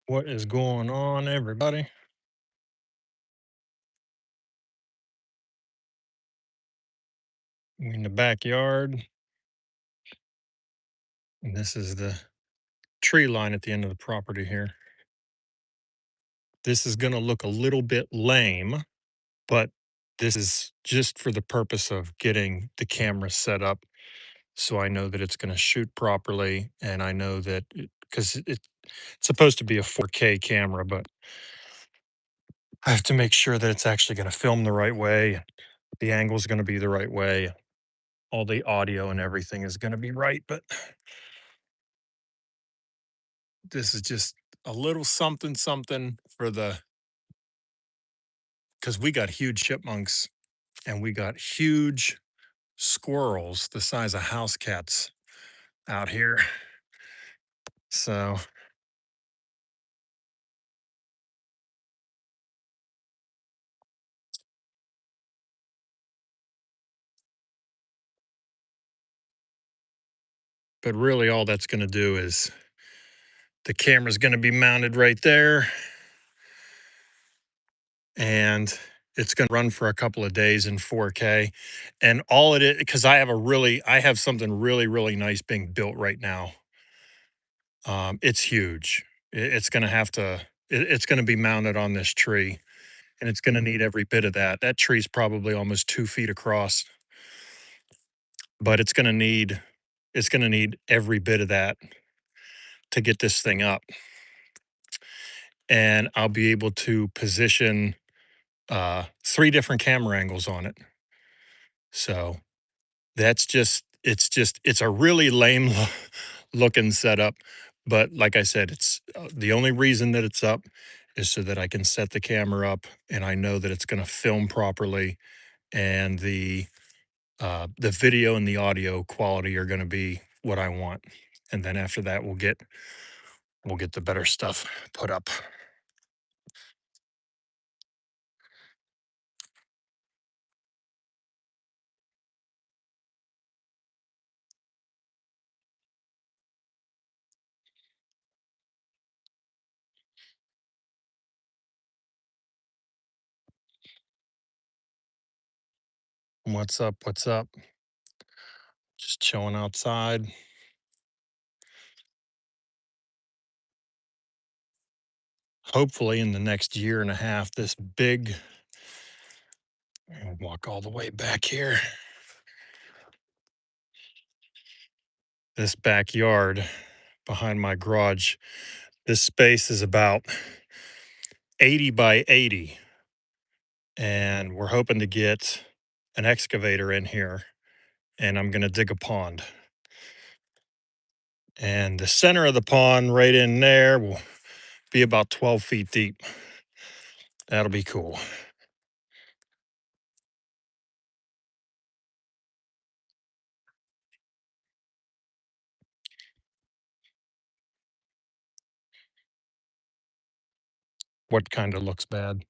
What is going on, everybody? I'm in the backyard, and this is the tree line at the end of the property here. This is going to look a little bit lame, but this is just for the purpose of getting the camera set up so I know that it's going to shoot properly. And I know that because it's supposed to be a 4K camera, but I have to make sure that it's actually going to film the right way. The angle is going to be the right way. All the audio and everything is going to be right. But this is just a little something something for the because we got huge chipmunks and we got huge squirrels the size of house cats out here. So, but really all that's going to do is the camera's going to be mounted right there and it's going to run for a couple of days in 4K. And all it is, because I have something really nice being built right now. It's huge. It's going to have to, it's going to be mounted on this tree and it's going to need every bit of that. That tree's probably almost 2 feet across, but it's going to need every bit of that to get this thing up. And I'll be able to position three different camera angles on it. So it's a really lame looking setup. But like I said, it's the only reason that it's up is so that I can set the camera up and I know that it's going to film properly and the video and the audio quality are going to be what I want. And then after that, we'll get the better stuff put up. What's up? What's up? Just chilling outside. Hopefully, in the next year and a half, this big, I'll walk all the way back here. This backyard behind my garage, this space is about 80 by 80. And we're hoping to get an excavator in here and I'm going to dig a pond. And the center of the pond, right in there, will be about 12 feet deep. That'll be cool. What kind of looks bad?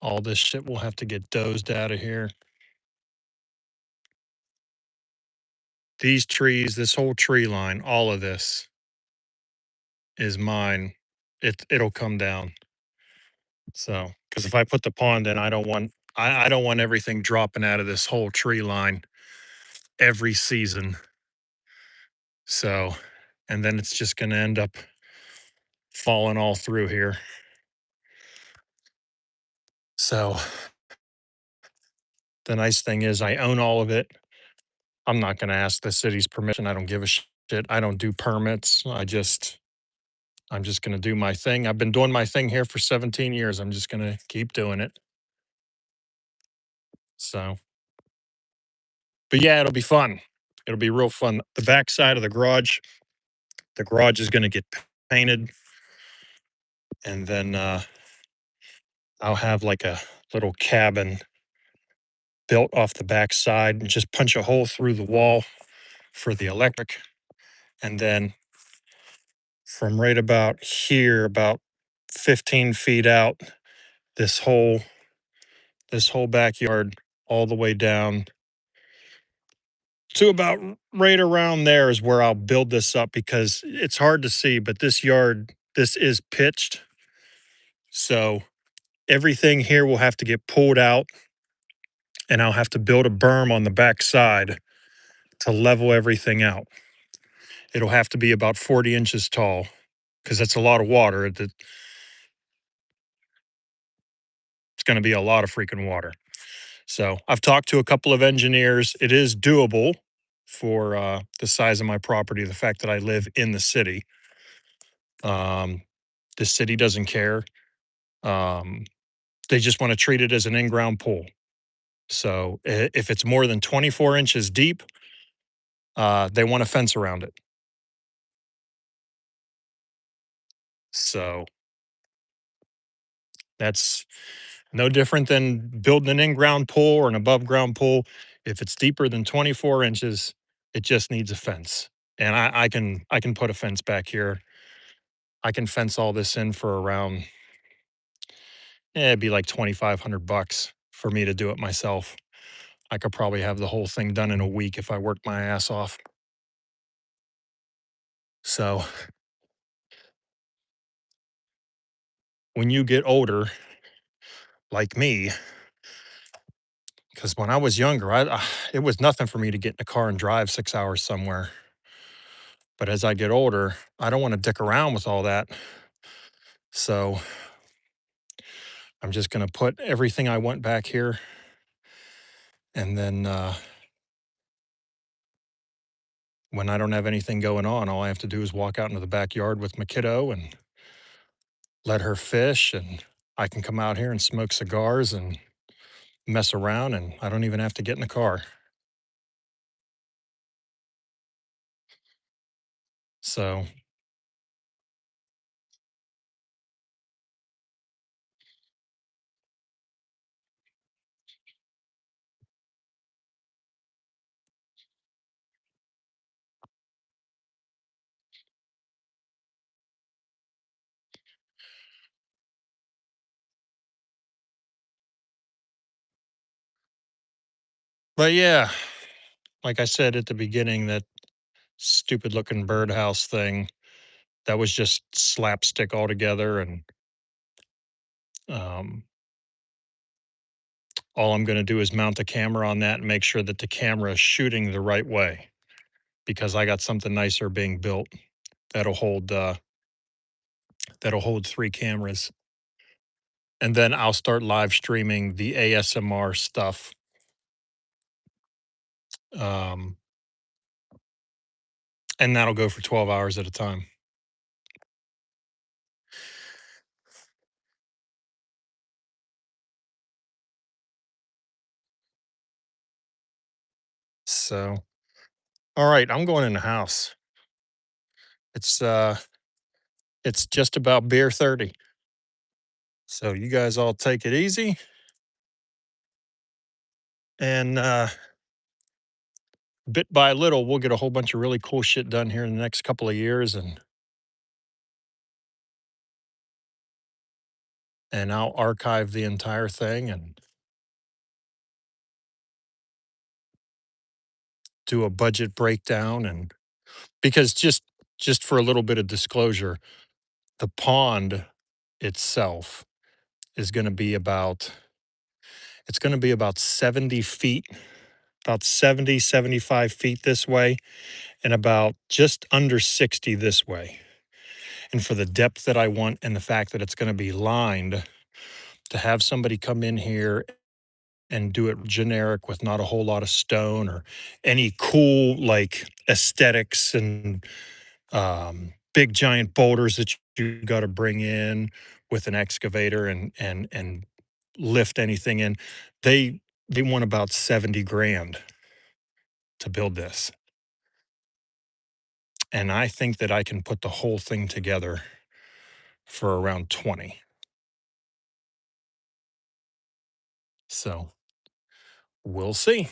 All this shit will have to get dozed out of here. These trees, this whole tree line, all of this is mine. It'll come down. So, because if I put the pond in, I don't want everything dropping out of this whole tree line every season. So, and then it's just going to end up falling all through here. So, the nice thing is I own all of it. I'm not going to ask the city's permission. I don't give a shit. I don't do permits. I just I'm just gonna do my thing. I've been doing my thing here for 17 years. I'm just gonna keep doing it. So, but yeah, it'll be fun. It'll be real fun. The backside of the garage is gonna get painted, and then I'll have like a little cabin built off the backside and just punch a hole through the wall for the electric. And then from right about here, about 15 feet out, this whole this whole backyard all the way down to about right around there is where I'll build this up because it's hard to see, but this yard, this is pitched. So everything here will have to get pulled out and I'll have to build a berm on the back side to level everything out. It'll have to be about 40 inches tall because that's a lot of water. It's going to be a lot of freaking water. So I've talked to a couple of engineers. It is doable for the size of my property, the fact that I live in the city. Um, the city doesn't care. Um, they just want to treat it as an in-ground pool. So if it's more than 24 inches deep, they want a fence around it. So that's no different than building an in-ground pool or an above-ground pool. If it's deeper than 24 inches, it just needs a fence. And I can put a fence back here. I can fence all this in for around, it'd be like 2,500 bucks for me to do it myself. I could probably have the whole thing done in a week if I worked my ass off. So when you get older, like me, because when I was younger, it was nothing for me to get in a car and drive 6 hours somewhere. But as I get older, I don't want to dick around with all that. So I'm just going to put everything I want back here. And then when I don't have anything going on, all I have to do is walk out into the backyard with my kiddo and let her fish. And I can come out here and smoke cigars and mess around. And I don't even have to get in the car. So, but yeah, like I said at the beginning, that stupid looking birdhouse thing, that was just slapstick altogether. And um, all I'm going to do is mount the camera on that and make sure that the camera is shooting the right way because I got something nicer being built that'll hold that'll hold 3 cameras. And then I'll start live streaming the ASMR stuff. Um, and that'll go for 12 hours at a time. So, all right, I'm going in the house. It's it's just about beer 30. So you guys all take it easy and bit by little we'll get a whole bunch of really cool shit done here in the next couple of years and I'll archive the entire thing and do a budget breakdown and because just for a little bit of disclosure, the pond itself is going to be about it's going to be about 70 feet, about 70, 75 feet this way and about just under 60 this way. And for the depth that I want and the fact that it's going to be lined, to have somebody come in here and do it generic with not a whole lot of stone or any cool like aesthetics and big giant boulders that you gotta bring in with an excavator and lift anything in. They they want about 70 grand to build this, and I think that I can put the whole thing together for around 20. So, we'll see.